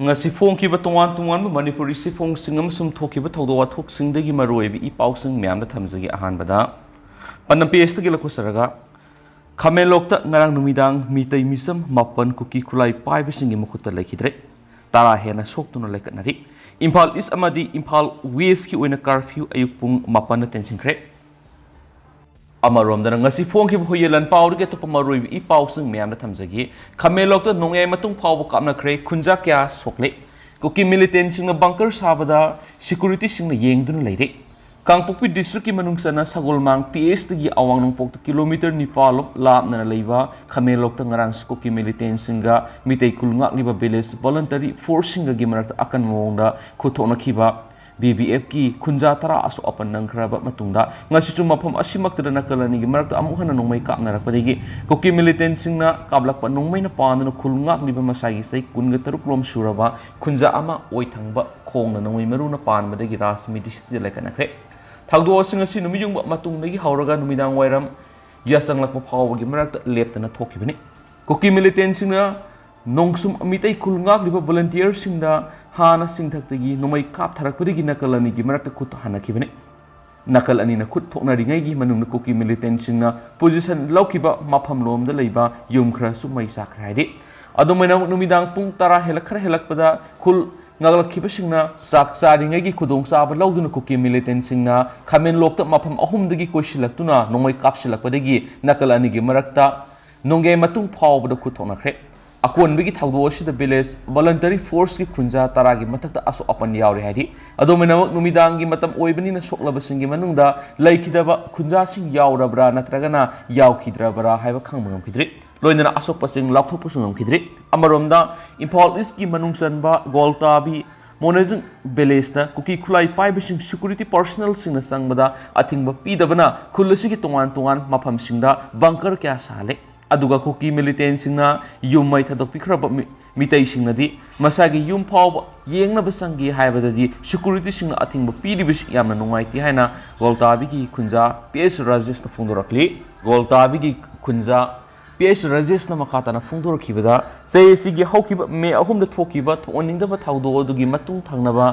ngasi phongkiba tongan tongan Manipuri sifong singam sum thokiba thawdo wathok singdagi maroibi I pausing myamda thamjagi ahanbada panam PS gi lakhusaraga Khamenlokta ngarang numidang meetei micham mapan kuki khutlai paibasing gi mukhutta lekhidre tara hena soktuna lekatnari Imphal East amadi Imphal West ki oina curfew ayuk pung mapan na tensingkre Amarom dana ngasi phongkiba hoyelan pawrige to pamaroi I pausing myamda thamjagi Khamenlokta nongai matung phaw kapna khre khunja kya sokle kuki militant singna bunker sabada security singna yengduna leire Kangpokpi district ki manungsana sagolmang PS tagi awang nongpok kilometer nipalom lapna leiba Khamenlokta ngarang kuki militant singa mitei kulngak liba village voluntary forcing gi marakta akan mongda khuthona khiba BBF ki khunja tara asu apan nangkraba matungda ngasi chu mafam asimakta nakalani gi marakta amuhana nongmai kapna rakpadegi kuki militant singna kablakpa nongmai na pandana khulngak liba masagi sai kunga taruk lom suraba khunja ama oithangba khongna nongmai maruna panbadagi rasmi district lekana kre thagdo sing asi numiyung matungdagi hauraga numidang wairam yasanglakpa phawgi marakta leptana thokibani kuki militant singna nongsum mitei khulngak liba volunteer singda hana singthakdagi nomai kap tharakpadagi nakalani gi marakta khut hanakibani nakal ani na khut thoknaringai gi manungna kuki militant singna position laukiba mafam lomda leiba yum khra su mai sakhraide adumaina numidang pung tara helakhra helakpada khul ngaglakhiba singna sak saringai gi khudong saba lauduna kuki militant singna Khamenlokta mafam ahumdagi koisilaktuna nomai kapsilakpadagi nakal ani gi marakta nongai matung phawbada khut thoknakhre Akon bigi thagdo asida village voluntary force ki khunja taragi mathakta asu apan yauri haidi adomena numidang gi matam oibani na soklaba singi manungda laikhidaba khunja sing yaurabra natragana yaukhidrabra haiba khangmangam khidri loinana asok pasing lapthop pusungam khidri amaromda Imphal East ki manungsanba goltabi monajing village na kuki khutlai paibasing security personnel singna sangbada athingba pidabana khulasi ki tongan tongan mafam singda bunker kya sale aduga kuki militant singna yum mai thadok pikraba mitei singnadi masagi yum phaw yengna basangi haibadadi security singna athingba piribis yamna nongai ti haina goltabi gi khunja PS Rajesh na phongdorakli goltabi gi khunja PS Rajesh na makata na phongdorakhibada sei gi haukiba me ahumda thokiba thoningda ba thawdo adugi matung thangnaba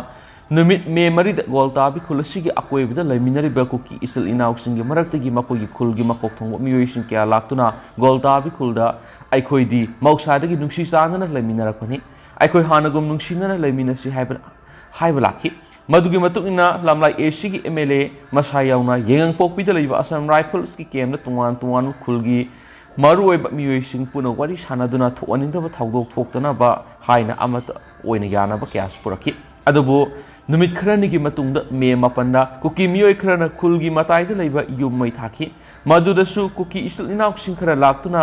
numit me marida goltabi khulasi gi akoibida laiminari ba kuki isal inauk singi maraktagi mapogi khulgi makok thongba miyoising kya laktuna goltabi khulda aikhoidi mausadagi nungsi sanana laiminarakpani aikoi hanagum nungsina laiminasi haiba lakhi madugi matukina lamlai AC gi MLA masayauna yengang pokpida leiba Assam Rifles ki kemna tungan khulgi maru oiba miyoising puna wari sanaduna thoanindaba thawdok thoktana ba haina amata oina yana ba kya spuraki adubu numit kharani gi matungda me mapanda kuki miyoi kharana khulgi mataida leiba yum mai thaki madudasu kuki isal inauk sing khara laktuna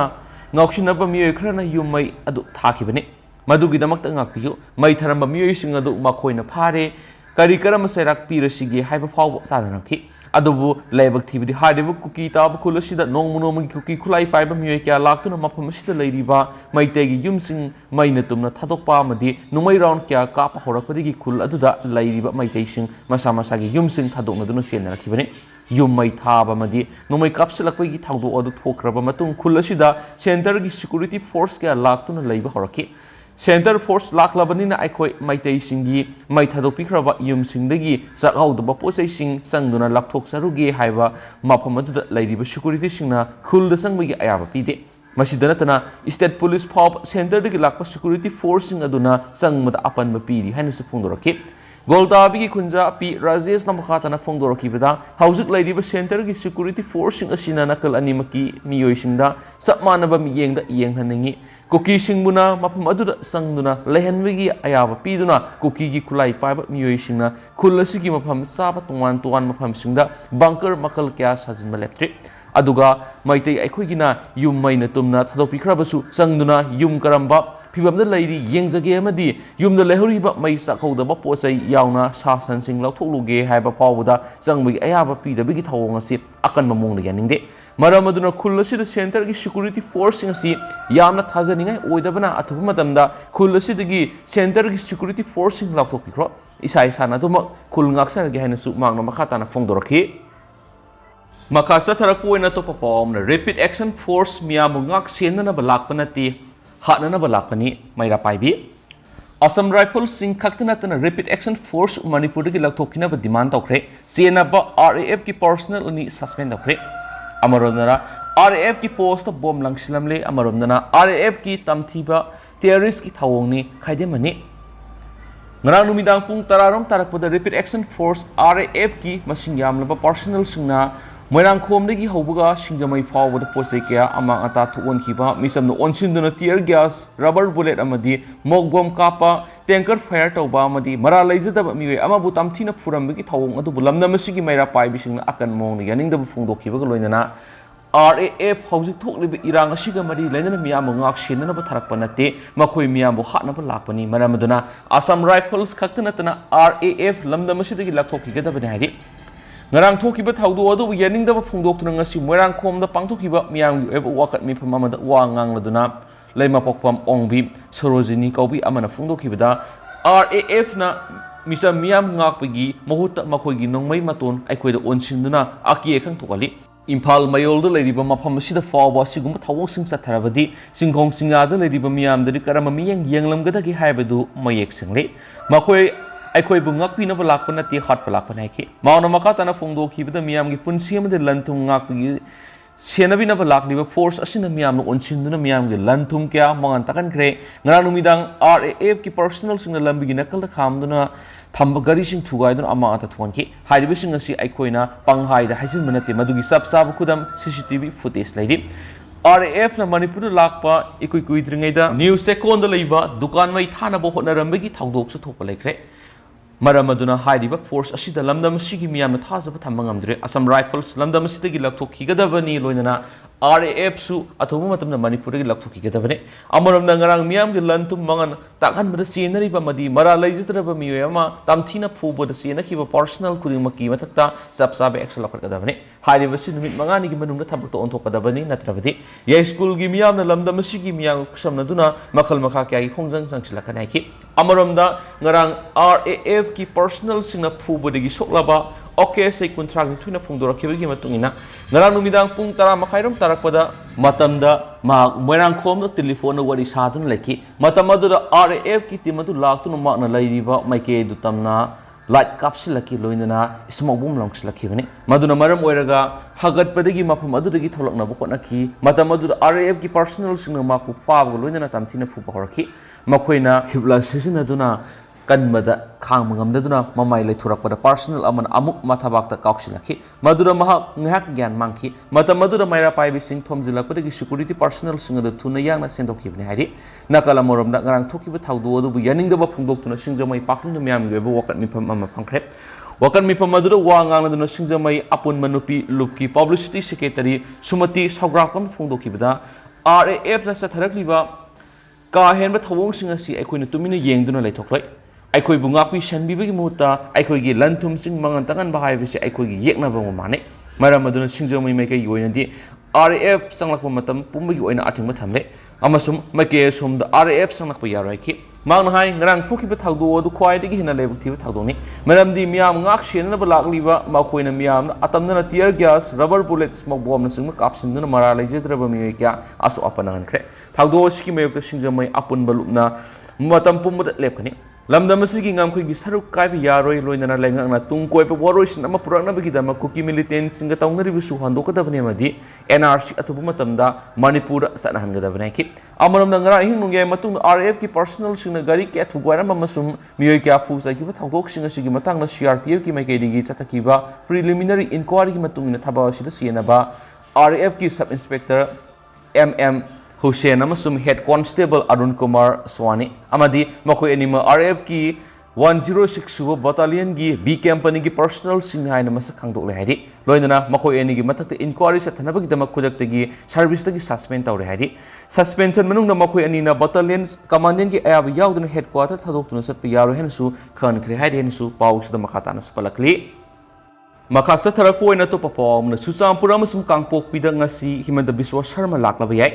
ngaukshinaba miyoi kharana yum mai adu thakibani madugi damakta ngakpiyo mai tharamba miyoi sing adu makhoina phare kari karama serak pirasigi haiba phawba tadanaki adubu laibak thibidi hadibu kuki tabu khulasida nongmunomagi kuki khutlai paiba miyoi kya laktuna mafam asida leiriba maitegi yumsing maina tumna thadokpa amadi numai round kya kap horakpadigi khul aduda leiriba maitei sing masa masagi yumsing thadoknaduna senarakibani yum mai thaba amadi numai kapsilakpagi thawdo adu thokraba matung khul asida center gi security force kya laktuna leiba horaki Center force laklabanina aikoi maitei singi mai thadokpikraba yumsingdagi sakhaudaba posai sing sangduna lapthok saruge haiba mafam aduda leiriba security singna khulda sangbagi ayaba pide masidanatana state police pop center dagi lakpa security force sing aduna sangmada apanba piri haina se phongdoraki goltabi gi khunja P Rajesh namakhatana phongdorakibada haujik leiriba center gi security force sing asina nakal animaki miyoisingda sapmanaba miyengda yenghaningi kuki singbuna mafam aduda sangduna lehanwegi ayaba piduna kuki gi khutlai paiba miyoisingna khulasi gi mafam saba tungan mafam singda bunker makal kya sajinma leptri aduga maitai aikhoigina yum maina tumna thadokpikhrabasu sangduna yum karamba phibamda leiri yengjage amadi yumda lehoriba mai sakhaudaba posai yauna sasan sing lauthokluge haiba pawbuda sangbai ayaba pidabigi thawong asi akan mamongna yaningde Maramaduna Kulasida Center gi security force asi yamna thajaningai oidabana athuba matamda Kulasida center gi security force lapthokpikro isai sana duma khulngaksa gi haina su mangna makhata na phongdorakhi makasa tharaku ena to papom na rapid action force miyamungak senna na balakpanati hatna na balakpani maira paibi Assam Rifles sing khaktanatana Rapid Action Force Manipur ki lakthokina ba demand tawkhre sena ba RAF ki personnel ani suspend tawkhre amarodana RAF ki post bomb langsilamle amarodana RAF ki tamthiba terrorist ki thawongni khaidemani ngarang numidang pung tararom tarakpada Rapid Action Force RAF ki masing yamlaba personnel singna moirang khomdagi haubaga singjamai fawbada posai kya amang ata thuon khiba micham no onsinduna tear gas rubber bullet amadi mog bomb kapa tanker fire tawba amadi mara leijada miwe amabu tamthina furambi thawong adu bulamna masigi maira paibasing akan mong ni yaning da fungdok khiba loinana RAF hauzik thokliba irang asiga mari leinana miyam ngak senana ba tharakpa nate makhoi miyam bo hatna ba lakpani maramaduna Assam Rifles khaktanatana RAF lamda masidagi lakthokhigada bani haidi ngarang thokiba thawdu adu yaning da phungdok tuna ngasi moirang khomda pangthokiba miyang yu wakat mi phama da wa ngangladuna leima pokpam ongbi sorojini kaubi amana phungdokibada RAF na micham miyam ngakpagi mahutta makhoigi nongmai maton aikoida onsinduna aki ekhang thokali Imphal mayolda leiriba mafam asida fawba sigumba thawong sing satharabadi singkhong singada leiriba miyam dari karama miyang yenglamgada gi haibadu mayek single makhoi akhoi bungak pina balak pana ti hat balak pana ki mauna makatana fungdo khibada miyam gi punsi amade lanthum ngak gi senabina balak liba force asina miyam no onsinduna miyam gi lanthum kya mangan takan kre ngara numidang RAF ki personal singna lambi gi nakal khamduna thamba gari sing thugaidun ama ata thonki haidiba sing asi aikoina panghai da haisin manate madugi sab sab kudam CCTV footage laidi RAF na Manipur lakpa ikoi kuidringaida news second da leiba dukan mai thana bo hotnarambagi thawdok su thopa laikre maramaduna haidiba force asida lamdam sigi miyam thazaba thamba ngamdre Assam Rifles lamdam sidagi lakthokigadabani loinana RAF su athobu matamna Manipur gi lakthokigadabane amaramna ngarang miyam gi lantum mangan takhan bada senari ba madi mara laijitraba miyama tamthina phubo da senaki ba personal kuding maki matakta sapsabe action lakadabane haidiba si numit mangani gi manungda thabak to onthokadabani natrabadi ya school gi miyam na lamdam sigi miyam samna duna makhal makha kya gi khongjang sangsilakana ki amaramda ngarang RAF ki personal singna phubo de gi soklaba okay say contract thuna phungdora khibagi matungina ngarang numidang pung tara makhairom tarakpada matamda ma moirang khom da telephone wari sadun leki matamadu da RAF ki timatu laktunu ma na lairiba maike du tamna light kapsilaki loinana smoke boom longslaki bani maduna maram oiraga hagat padagi mafam adudagi tholokna bo konaki matamadu da RAF ki personal singna ma ku pabu loinana tamthina phu bahorki makhoina hibla sisinaduna kanmada khang mangamdaduna mamai leithurakpada personal aman amuk mathabakta kauksilaki madura mahak ngahak gyan mangki mata madura maira paibasing thomjilakpadagi security personal singada thuna yangna sendokibni haidi nakala moromda ngarang thokiba thawdu odu yaningdaba phungdoktuna singjamai pakling miyam gebe wakat mifam ama phangkhrep wakan mifam madura wangang naduna singjamai apun manupi lupki publicity secretary sumati saugrakam phungdokibada RAF na satharakliba ka henba thawong singasi aikoina tumina yengduna leithoklai aikoi bungakpi shanbibagi muta aikoi gi lanthum sing mangan tangan bahai bisi aikoi gi yekna ba mane maram aduna singjamai mai kai yoinadi RAF sanglakpa matam pumbagi oina athingma thamle amasum make sum da RAF sanglakpa yarai ki mang hai ngrang thukiba thawdu odu khwai digi hina lebuk thiba thawdoni maram di miyam ngak shenna ba lakliba ma koina miyam atamna tear gas rubber bullet smoke bomb na sing kapsimduna mara lejedraba mi kya asu apanangan kre thawdu ski mayuk singjamai apun balupna matam pumba lepkani lamdam asigi ngamkhoi gi saruk kai bi yaroi loinana lengak na tung koi pe waroi sin ama purakna bagi dama kuki militant singa tawnari bi su hando kada bane madi NRC atubu matamda Manipur sana hanga da bane ki amaram na ngara hing nungye matung RAF ki personal singa gari ke thu gwaram masum miyoi kya phu sa ki thangok singa sigi matang na CRPF ki mai ke digi chataki ba preliminary inquiry ki matung na thaba sida siena ba RAF ki sub inspector MM Hussein amasum head constable Arun Kumar Swani amadi makhoi anima RAF ki 106 suba battalion gi B company gi personal singhai na masak khangdok le haidi loinana makhoi ani gi matak inquiry sa thana bagi dama khudak tagi service tagi suspend tawre haidi suspension manung na makhoi ani na battalion commandant gi ayab yauduna headquarter thadok tuna sat pi yaro hensu khan khre haidi hensu paus da makhata na spalakli makhasa tharako ina to papom na suchampura amasum kangpok pida ngasi himanda biswa sharma laklaba yai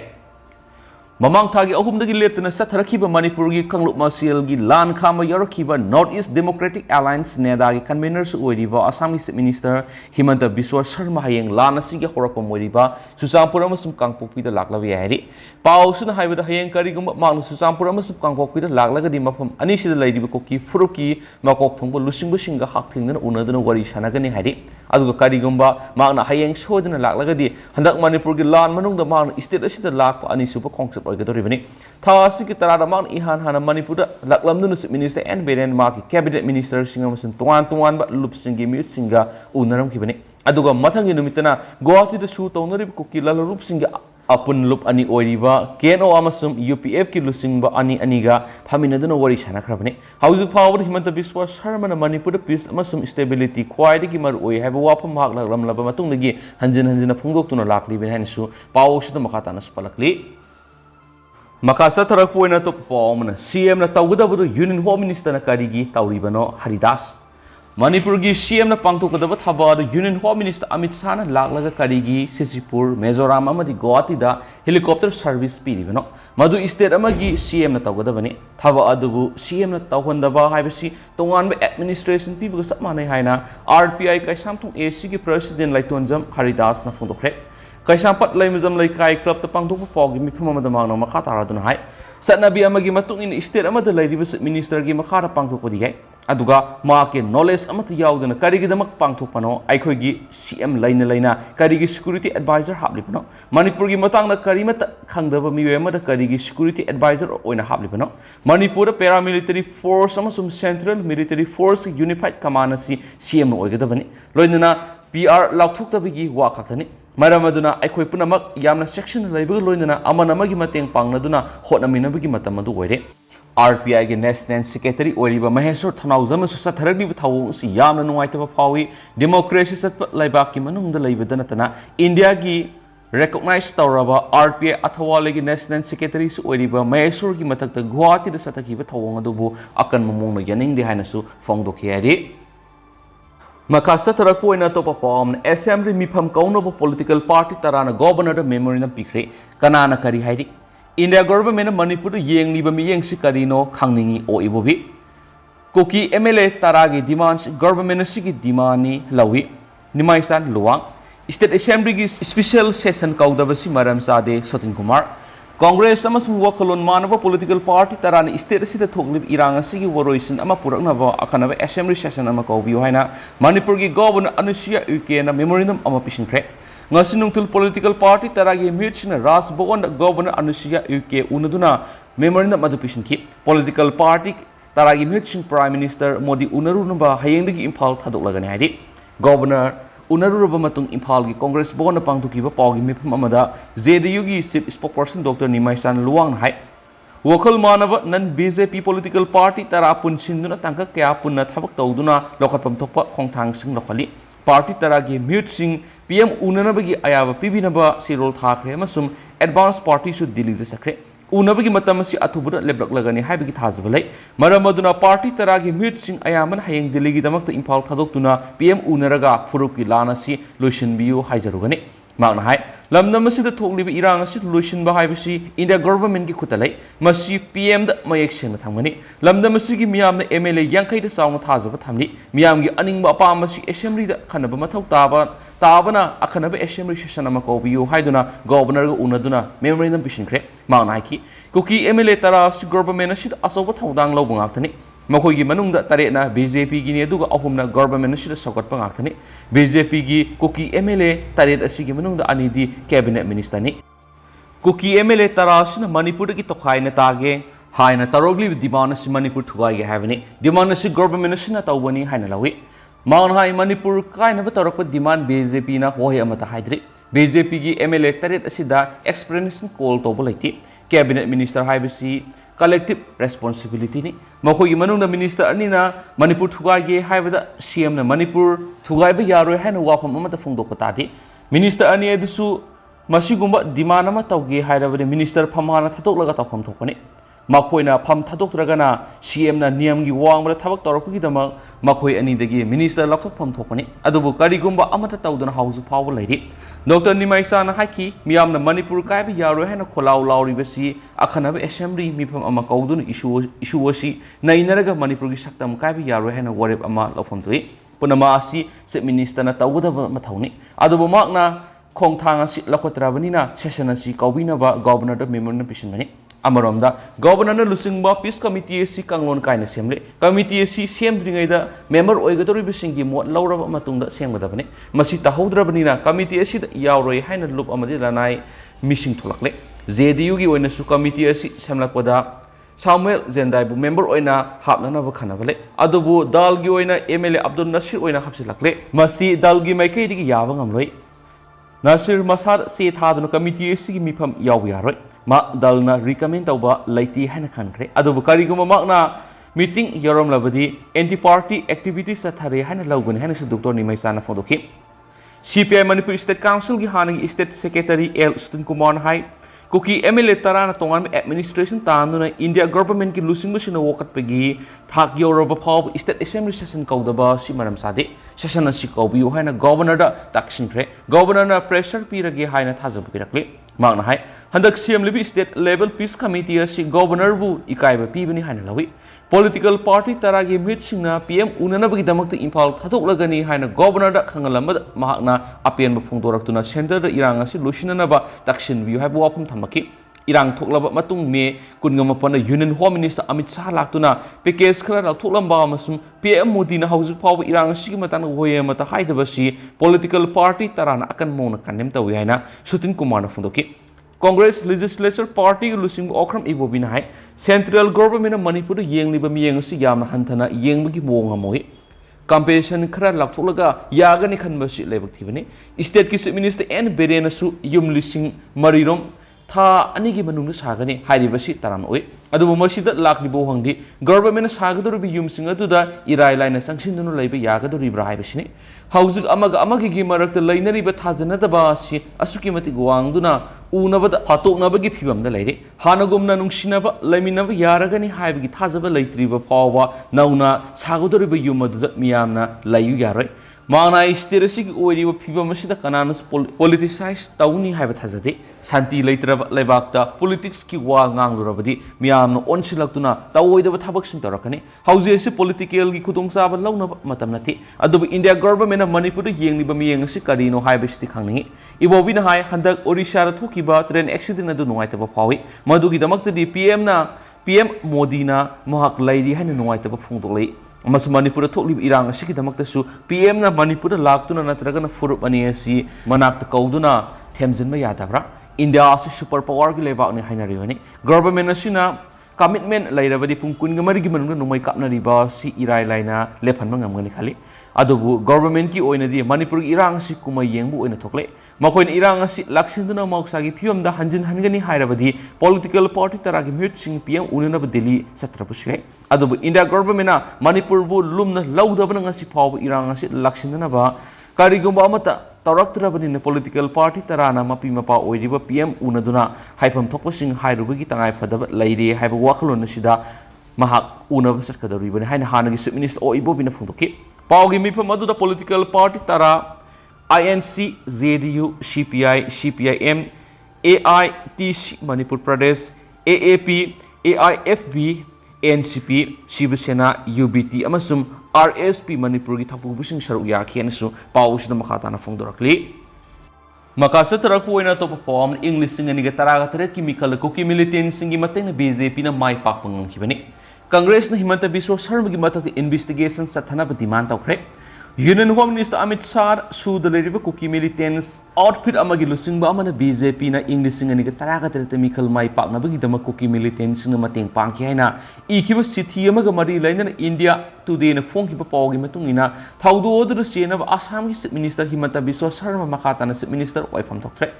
Mamang thagi ahumdagi leptuna satharakiba Manipurgi Kanglup Masilgi Lan Khama Yarakiba North East Democratic Alliance Nedagi conveners Oiriba Assam Chief Minister Himanta Biswa Sharma Hayeng Lana Sigi Horapa Moiriba Susampura Masum Kangpopi the Laklavi Hari Pau Suna Hiba the Hayeng Karigum Mount Susampura Masum Kangpopi the Laklaga di Mapam Anishi the Lady Koki Furuki Makok Tumbo Lusing Bushinga Haking Unadana Wari Shanagani Hari Aduga Karigumba Magna Hayeng showed in a Laklagadi Handak Manipurgi Lan Manung the Mount is still the Lak Ani Super Concept Riveni. Tawasi kita Mount Ihan Hana Manipura, Laklamdunus Minister and Beren Marki, Cabinet Minister Singamusan Tuan, but Lupsingi Mute Singa, Unaram Kibani. Aduga Matangi Numitana, go out to the shoot on the Kuki Lala Lupsinga upon Lup Ani Oiriba, Keno Amasum, UPF Kilusingba Ani Aniga, Paminadano Wari Shana Krabani. House of Power Himanta Biswas, Herman and Manipura Peace, Amasum Stability, Quiet Gimar, we have a wapam Mark Lam Labamatungi, Hanjin Pungo to no Lakli behind Su, Pau Shita Makatanas Palakli. Makasa tarakpo na to pawmana CM na tawgadabu Union Home Minister na karigi tawribano Haridas Manipurgi CM na pangtukadaba thaba Union Home Minister Amit Shah na laglaga karigi Sisipur Mizoram amadi Guwahati da helicopter service piribano madu state amagi CM na tawgadabani thaba adubu CM na tawhandaba haibasi tonganba administration pibuga sap manai haina RPI kaisamthong AC gi president Laitonjam Haridas na phongdokre Kaisampat lay mizam lay kai club tapang tupo pogi mi pumama damang na makatara dun hai. Sa nabi amagi matung in state amada lay dibas minister gi makara pang tupo digay. Aduga maake knowledge amata yaw dun karigi damak pang tupo no ay koy gi CM lay na karigi security advisor hapli pano. Manipur gi matang na karimata khangdaba miwe amada karigi security advisor oina hapli pano. Manipur paramilitary force amasum central military force unified command si CM no oigadabani. Loinana PR laukthuktabigi wa khaktani. Maramaduna aikoi punamak yamna section laibaga loinana amanamagi mateng pangnaduna hotnaminabagi matamadu oire RPI ge National Secretary oiriba Maheshwar Thanaujam susa tharagni thawung si yamna nungaitaba phawi democracy satpa laibaki manungda laibada natana India gi recognize tawraba RPI athawale gi National Secretary su oiriba Maheshwar gi matakta Guwahati da satakiba thawung adubu akan mamungna yaningde hainasu phongdokhiari Makasa tarakpo ina to papam assembly mifam kaunabo political party tarana governor memory na pikre kanana kari hairi India government Manipur yeng liba mi yeng si karino khangningi o ibobi Kuki MLA taragi demands government sigi dimani lawi Nimaisan Luwang State Assembly gi special session kaudabasi maram sade Sotin Kumar Congress amasung wakalon manaba political party tarani state sida thoglib irang asigi woroisin ama puraknaba akanaba assembly session ama kaubiyo haina Manipur gi governor Anusuya Ayuk-Breaking na memorandum ama pisinkre ngasinungtul political party taragi mutchina Ras Bhawan governor Anusuya Ayuk-Breaking unaduna memorandum adu pisinki political party taragi mutchin prime minister Modi unarunaba hayengdagi Imphal thadoklagani haidi governor Unaruraba matung Imphal gi Congress Bhawan pangtukiba pawgi mifam amada JDU gi chief spokesperson Dr. Nimaisan Luwang hai wakal manaba nan BJP political party tara punsinduna tangka kya punna thabak tawduna lokatpam thokpa khongthang sing lokhali party tara gi mute sing PM unanaba gi ayaba pibinaba sirol thakre amasum advance party su Delhi da sakre unabagi matam si athubura leblak lagani haibagi thazbalai maramaduna party taragi mute sing ayaman hayeng Delhi gi damakta Imphal thadoktuna PM unaraga furuki lana si lotion biu haijarugani magna hai lamna masida thoklibi irang asi lotion ba haibasi India government gi khutalai masi PM da mayek seng thangmani lamna masigi miyamna MLA yankai da saung thazaba thamni miyam gi aningba apam masi assembly da khanaba mathau tabana akanaba assembly session ama kaubiyo haiduna governor ga unaduna memorandum pisinkre magna hai Kuki MLA tara si government asid asoba thaudang lawba ngaktani makhoi gi manungda tarena BJP gi ne duga ahumna government asid sakatpa ngaktani BJP gi Kuki MLA taret asigi manungda anidi cabinet minister ni Kuki MLA tara sina Manipur gi tokhai na tage haina tarogli demand si Manipur thugai ge havani demand si government asina tawbani haina lawi maun hai Manipur kaina ba tarakpa demand BJP na hoi amata haidri BJP gi MLA taret asida explanation call to bolaiti cabinet minister haibasi collective responsibility ni makhoi manungda minister anina Manipur thugai ge haibada CM na Manipur thugai ba yaroi haina wafam amata phongdokpa tadi minister ani adusu masigumba demand ama tawge hairabade minister phamana thatoklaga tawpham thokpani makhoi na pham thatokragana CM na niyam gi wangba thabak torapki dama मखोई अनीदगी minister लौथोकफम थोकनी अदुबु करिगुम्बा अमता तौदना house फाव लैरि डॉक्टर निमाईचाना हाकी मियामना मणिपुर कायब यारो हैना खोलाव लाउरिबसी अखनब असेंबली मिफम अमा कौदुन इशू असी नैनरगा मणिपुर की सक्तम कायब यारो हैना वरेब अमा लौफम थोई पुनमा असी चीफ मिनिस्टरना तौगदब मथौनी अदुबु माकना खोंथांग असी लखोत्रबनिना सेशन असी कौबिनबा गवर्नर मेमोरना पिसिनबनी अमरोमदा गवर्नर लुसिंगबा पीस कमिटी असी कांगलोन कायना सेमले कमिटी असी सेमद्रिङैदा मेम्बर ओइगदोरिबसिंगी मोट लौरब मतुंगदा सेमगदबने मसी तहौद्रबनिना कमिटी असी यावरोय हाइना लुप अमदि लनाय मिसिंग थोलकले जेडीयू की ओइनसु कमिटी असी सेमलकपदा सामुएल जेंदाइबु मेम्बर ओइना हापनानब खनाबले अदुबु दलगी ओइना एमएलए अब्दुल नसीर ओइना हापसिलकले मसी दलगी माइकैदिगी याबा ngamloi नसीर मसाद से थादन कमिटी असी मिफम याव यारोय मा दलना रिकमेंड तौबा लैती हैना खनख्रे अदुबु करिगुम माकना मीटिंग यरमलबदी एंटी पार्टी एक्टिविटी सथारे हैना लौगन हैना डॉक्टर निमाईचाना फोदोखि सीपीआई मणिपुर स्टेट काउंसिल की हानगी state secretary L Sutan Kumar हाई कुकी एमएलए तराना तोंगान एडमिनिस्ट्रेशन तानुना इंडिया गवर्नमेंट की लुसिंगबसिना वोकटपगी थाक योरब फाव स्टेट असेंबली सेशन कौदबा सी मरम सादे सेशन असि कौबियो हैना गवर्नर ताक्सिनख्रे गवर्नर प्रेशर पीरगे हैना थाजब पिरकले मागना हाय हंदक सीएमलीबी स्टेट लेवल पीस कमिटी असि गवर्नर बु इकायब पीबनी हैना लवी पॉलिटिकल पार्टी तरागी मिटसिंगना पीएम उननबगी दमकत इंफाल थादोकलगनी हैना गवर्नर खंगलमद महाकना अपेन फोंदोरक्तुना सेंटर इरांग असि लुसिननबा ताक्सिन बियो हायबो वाफम थमकी इरांग थोकलब मतुंग मे कुनगमपन union home minister Amit Shah लाक्तुना पैकेज खरा लाथोकलंबा अमसुम पीएम मोदी ना हौजिक फाव इरांग असि मतन होये मत हाइदबसी पॉलिटिकल पार्टी तराना अकन मौन कन्नेम तवी हैना सुतिन कुमार फोंदोकी कांग्रेस लेजिस्लेचर पार्टी लुसिंग ओख्रम इबोबिना हाय सेंट्रल गवर्नमेंट मणिपुर येंगलिब मियेंग असि यामना हंथना येंगबगी मोंग अमोय कंपेशन खरा लाथोलगा यागनि खनबसि लेबक्थिबनि स्टेट की चीफ मिनिस्टर एन बेरेनसु युम लिसिंग मरिरोम था अनिगी मनुंग सागनि हाइरिबसि तराम ओय अदुबु मसिदा लाक्लिबो हंगदि गवर्नमेंट सागदोरबि युमसिंग अदुदा इराय लाइना संसिन्दुनु लैबे यागदोरिब्रा हाइबसिनि हौजिक अमगी मरक्त लैनरिबा थाजनदबा असि असुकि मति वांगदुना उनबद हातोकनबगी फिबमदा लैरे हानगुमना नुंसिनबा लैमिनबा यारगनि हाइबगी थाजबा लैत्रिबा फावबा नौना सागदोरिबा युमदुदा मियामना लैयु यारोय माना स्टेट की फिवम कनान पोलिटिसाइज तौनी है थाजदे शांति लेत्रब लेबाक्ता पॉलिटिक्स की वा nganglurabadi मियामना ओनसिलक्तुना तौओइदब थबकसिन तौरकनी हौजे पॉलिटिकल की खुदोंचाब लौनब मतम नथि अदुबु इंडिया गवर्नमेंट मणिपुर येंगलिब मियेंग असि करिनो हाइबसिति खांगनि इबोबिना हाय हंदक ओडिशा थोकिबा ट्रेन एक्सीडेंट अदु नुवाइतब फावी मदुगिदमक्तदि पीएम मोदीना महक लैरि हाइन नुवाइतब फोंदोलै मणिपुर थोलिब इरांग असिगिदमक्तसु पीएम ना मणिपुर लाक्तुना नत्रगना फुरुप अनि असि मनाक्त कौदुना थेमजिनबा यादबरा इंडिया असि सुपर पावर की लेबाकनि हाइनरिबनि गवर्नमेंट असिना कमिटमेंट लैरबदि पुंग कुनगा मरिगी मनुंग नुमै कापनरिबा सि इराय लाइना लेफनबा ngamgani खाली अदुबु गवर्नमेंट की ओइनदि मणिपुर इरांग असि कुमै येंगबु ओइना थोकले मखोइन इरांग असि लाक्सिंदुना मौसागी फिवमदा हंजिन हनगनि हाइरबदि पॉलिटिकल पार्टी तरागी म्यूटसिंग पीएम उननब दिल्ली सत्रपुसै अदुबु इंडिया गवर्नमेंट मणिपुर बु लुमना लौदबन ngasi फाव इरांग असि लाक्सिंदनबा करिगुम्बा अमता तौरक्तरबनिन पॉलिटिकल पार्टी तराना मपी मपा ओइरिबा पीएम उनदुना हाइफम थोकपसिंग हाइरुबगी तंगाय फदब लैरे हाइबा वाखलोन सिदा महाक उनब सटकदरिबनि हाइना हानगी चीफ मिनिस्टर ओइबोबिना फोंदोकि पावगी मिफम अदुदा पॉलिटिकल पार्टी तरा INC, JDU, CPI, CPIM, AITC Manipur Pradesh, AAP, AIFB, NCP, Shivsena, UBT अमसुम RSP मणिपुर की थपुबुसिंग सरुक याखेनसु पाउसना मखाताना फोंदोरकली मकासा तरकु ओइना तोप फॉर्म इंग्लिश सिंगनिगे तरागा तरेत की मिखल कुकी मिलिटेंट सिंगी मतेंग बीजेपी ना माइ पाकपंग ngamkhibani कांग्रेस न हिमंत बिस्व शर्मा की मथक इन्वेस्टिगेशन सथनब डिमांड तौखरे union home minister Amit Shah सूद लेरिब कुकी मिलिटेंट्स आउटफिट अमगी लुसिंगबा अमना बीजेपी ना इंग्लिश सिंगनिगे तरागा तरेत मिखल माइ पाकनबगी दम कुकी मिलिटेंट्स न मतेंग पांखि हैना इखिब सिथि अमगा मरि लैनन इंडिया टुडे न फोंखिब पावगी मतुंगिना थाउदोदर सेनब आसाम की चीफ मिनिस्टर हिमंत बिस्व शर्मा मखाताना चीफ मिनिस्टर वाइफम थोखरे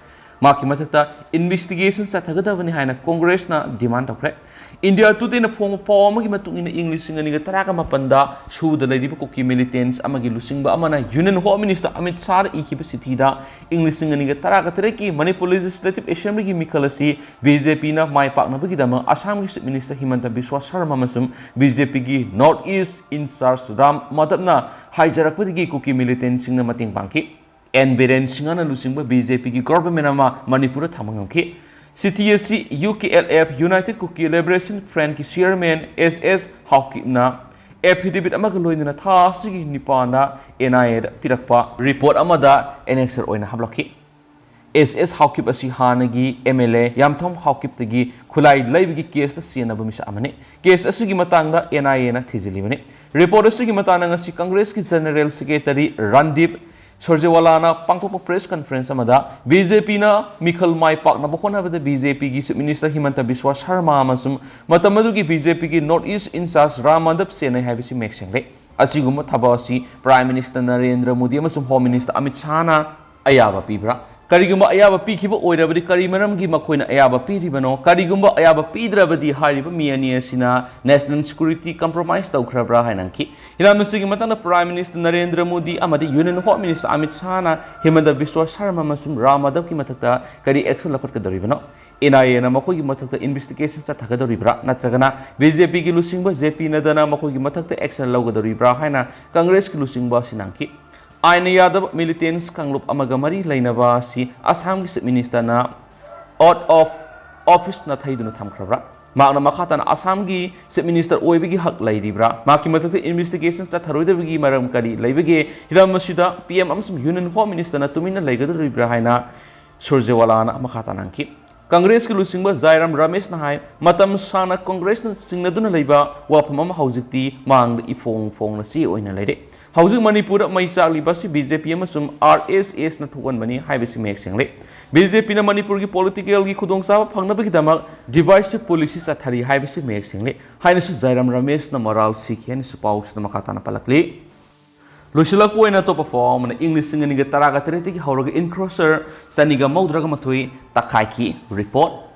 माकी मथकता इन्वेस्टिगेशन सथगदबनि हाइना कांग्रेस ना डिमांड तौखरे India Today na phong paw amagi matungin na English nga niga taraka mapanda suda lady kuki militants amagi lusingba amana Union Home Minister Amit Shah ikiba sithida English nga niga taraka tereki Manipur Legislative Assembly gi mikalasi BJP na mai pak na bagi dama Assam gi Minister Himanta Biswa Sharma masum BJP gi North East in Charge Ram madapna haijarak padi kuki militants sing na mating bangki and Beren singana lusingba BJP gi government ama Manipur thamangki CTSC UKLF United Kuki Liberation Front ki Chairman SS Hawkip na affidavit amaga loina tha sigi nipana NIA da pirakpa report amada annexer oina hablaki SS Hawkip asi hanagi MLA Yamthom Hawkip tagi khulai laibigi case ta siena bumisa amane case asigi matangda NIA na thijilibane report asigi matana ngasi Congress ki General Secretary Randip Surjewala na pangtokpa press conference amada BJP na Mikhal Mai Pak na bokon habada BJP gi Chief Minister Himanta Biswa Sharma amasum matamadu gi BJP gi North East in Charge Ramandap Senai habisi meksengre asiguma thabasi Prime Minister Narendra Modi amasum Home Minister Amit Shah na ayaba pibra karigumba ayaba pikhiba oirabadi kari maramgi makoina ayaba piribano karigumba ayaba pidrabadi hariba mi ani asina national security compromise tawkhrabra hainanki hiramsigi matana Prime Minister Narendra Modi amadi Union Home Minister Amit Shah na Himanta Biswa Sharma masum Ramadab ki matakta kari action lapat kadoribano NIA na makogi matakta investigation sa thakadoribra natragana BJP ki lusingba JP na dana makogi matakta action lawgadoribra haina Congress ki lusingba sinangki Aina Yadav militants Kanglup Amagamari Lainava si Assam Chief Minister na out of office na thaiduna thamkhrabra Magna Makhatan Assam gi Chief Minister oibigi hak laidibra maki matakta investigations ta tharoidabigi maram kari laibege hirammasida PM amsum Union Home Minister na tumina laigadoribra haina Surjewala na makhatan angki Congress ki lusingba Jairam Ramesh na hai matam sana Congress na singnaduna laiba wapamama haujikti mangda ifong na si oina laide Housing Manipur may salibasi BJP amasum RSS na thukan mani haibisi mek sengle BJP na Manipur ki political ki khudong sa phangnabagi damak divisive policies athari haibisi mek sengle haina su Jairam Ramesh na moral sikhen su paus na makata na palakli Losilak po na to perform na English nga niga taraga tereti ki hawraga encroacher saniga maudraga matui takai report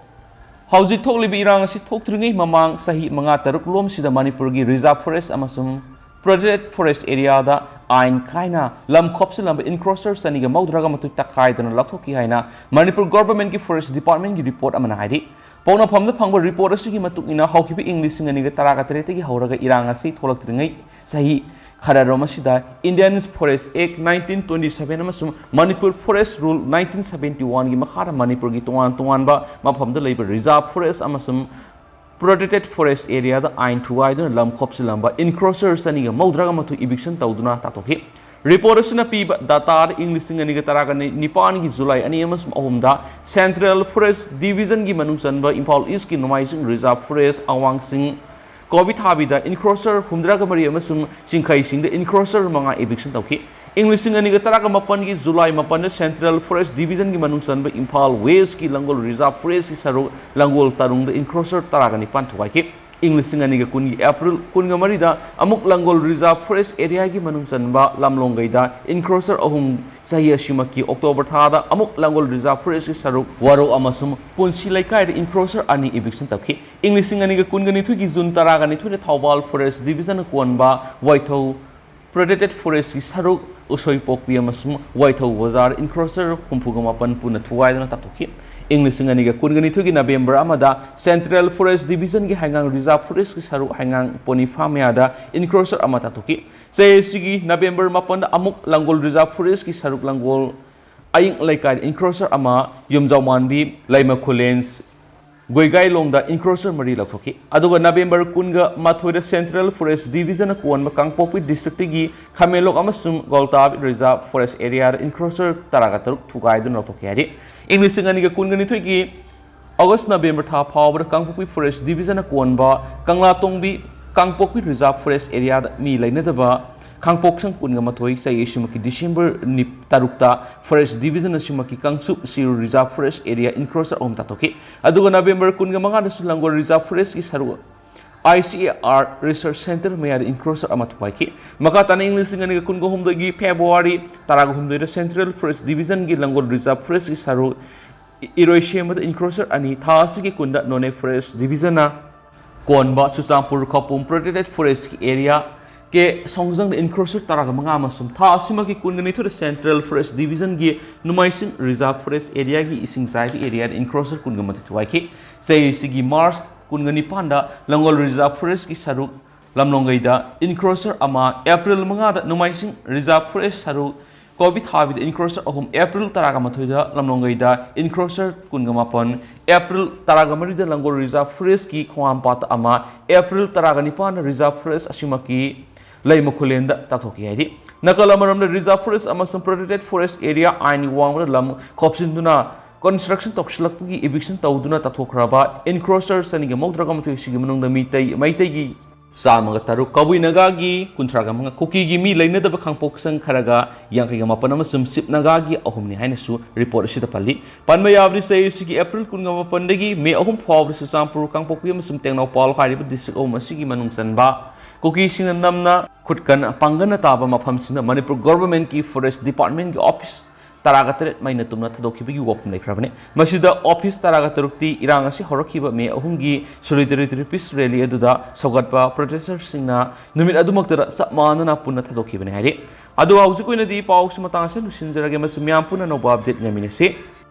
Housing thoklibi irang si thoktringai mamang sahi mga taruk lom sida Manipur ki reserve forest amasum Protected Forest Area da Ain Kaina Lam Khopsi Lam Encroacher Saniga Maudraga Matu Takai Dana Lakhoki Haina Manipur Government ki Forest Department ki report amana haidi Pawna phamda phangba report asigi matuk ina hawkibi English singa taraga terete ki hawraga irang asi tholaktringai sahi khararoma sida Indian Forest Act 1927 amasum Manipur Forest Rule 1971 gi makhara Manipur gi tuan ba maphamda leiba reserve forest amasum Protected Forest Area da Ain Thuai duna lam khopsi lamba encroacher saniga maudraga matu eviction tawduna tatokhi report asina piba data English singa niga taraga nipan gi July ani amasum ahumda Central Forest Division gi manungsanba Imphal East ki Nomaising Reserve Forest awang sing Covid habida encroacher humdraga mari amasum singkhai singda encroacher manga eviction tawki English singa niga taraga mapan gi July mapan Central Forest Division gi manungsanba Imphal West ki Langol Reserve Forest ki saru Langol tarung da encroacher taraga ni pan thuai ki English singa niga kun gi April kun ga mari da amuk Langol Reserve Forest area gi manungsanba lamlongai da encroacher ahum sahi ashima ki October tha da amuk Langol Reserve Forest ki saru waro amasum punsi laikai da encroacher ani eviction takhi English singa niga kun ga ni thu gi June taraga ni thu da Thawbal Forest Division kon ba Waithau Protected Forest ki saru usoi pokpi amasum Waithau Bazar encroacher humpugamapan puna thuai dana tatokhi English singa niga kun ga ni thu gi November amada Central Forest Division gi hangang Reserve Forest ki saru hangang poni famya da encroacher amata toki say sigi November mapan da amuk Langol Reserve Forest ki saru Langol aying laikai encroacher ama yumjau manbi laima khulens Goigai long da encroacher mari lakhoki aduga November kunga mathoida Central Forest Division kon Kangpokpi district gi Khamenlokta amasum Goltab Reserve Forest Area da encroacher taraga taruk thugai dun lakhoki ari English singa niga kunga ni thoki August November tha phawbra Kangpokpi Forest Division kon ba Kangla tongbi Kangpokpi Reserve Forest Area da mi lainadaba Kangpok sang kun nga mathoi sa Yeshimaki December ni tarukta Forest Division Shimaki Kangsup Siru Reserve Forest Area encroacher om tatoki aduga November kun nga mga Langol Reserve Forest ki saru ICAR Research Center mayar encroacher amatwai ki makatana English nga ni kun go humdagi February taraga humdai Central Forest Division gi Langol Reserve Forest ki saru Iroishema encroacher ani thasi ki kunda None Forest Division na Konba Chuchampur Khapum Protected Forest Area ke songjang encroacher taraga manga masum tha asima ki kungani to the Central Forest Division gi numaisin Reserve Forest Area gi ising sai area encroacher kungama tuai ki sei sigi Mars kungani panda Langol Reserve Forest ki saruk lamlongai da encroacher ama April manga da numaisin Reserve Forest saruk Covid Havid encroacher ahum April taraga mathoida lamlongai da encroacher kungama April taraga marida Langol Reserve Forest ki khwam pat ama April taraga nipan Reserve Forest asimaki Lai Mukulenda Tatoki Hedi. Nakalamanam the Reserve Forest among protected forest area Aini Wang Lam Kopsinduna construction Tokshilaki eviction Tauduna Tatokraba encroachers and Gamodragam to Shigamunung the meetei Samagataru Kawi Nagagi Kuntragam Kuki Gimi Lane the Bakampoksan Karaga Yankigamapanam Sip Nagagi Ahumni Hainasu report Shitapali Panmayabri says Siki April Kungapandagi may Ahum Power Sampur Kampokium some Techno Paul Harib District Omasigi Manung Sanba Kuki sing namna khutkan pangana taba mafam sing Manipur government ki forest department ki office taragatret maina tumna thadoki bi wop nei khrabane masida office taragatrukti irang asi horokhiba me ahumgi solidarity peace rally aduda sogatpa protesters singna numit adumaktara sapmanana punna thadoki bane hari adu hauji koina di paus matang se lusinjarage mas myam punna no update ngamine se